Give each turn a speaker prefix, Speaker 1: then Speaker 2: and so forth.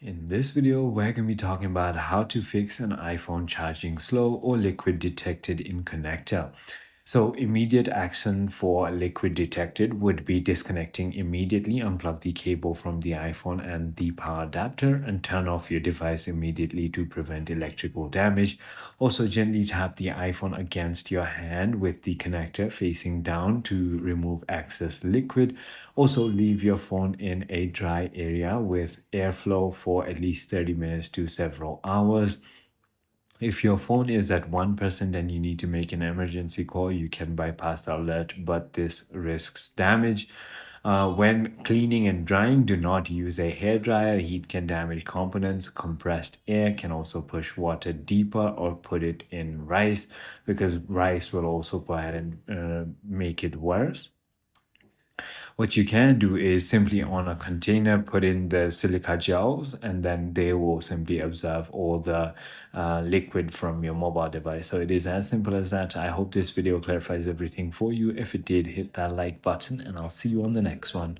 Speaker 1: In this video, we're going to be talking about how to fix an iPhone charging slow or liquid detected in connector. So immediate action for liquid detected would be disconnecting immediately, unplug the cable from the iPhone and the power adapter and turn off your device immediately to prevent electrical damage. Also gently tap the iPhone against your hand with the connector facing down to remove excess liquid. Also leave your phone in a dry area with airflow for at least 30 minutes to several hours. If your phone is at 1% and you need to make an emergency call, you can bypass the alert, but this risks damage. When cleaning and drying, do not use a hairdryer. Heat can damage components. Compressed air can also push water deeper or put it in rice because rice will also go ahead and make it worse. What you can do is simply on a container put in the silica gels, and then they will simply absorb all the liquid from your mobile device. So it is as simple as that. I hope this video clarifies everything for you. If it did, hit that like button and I'll see you on the next one.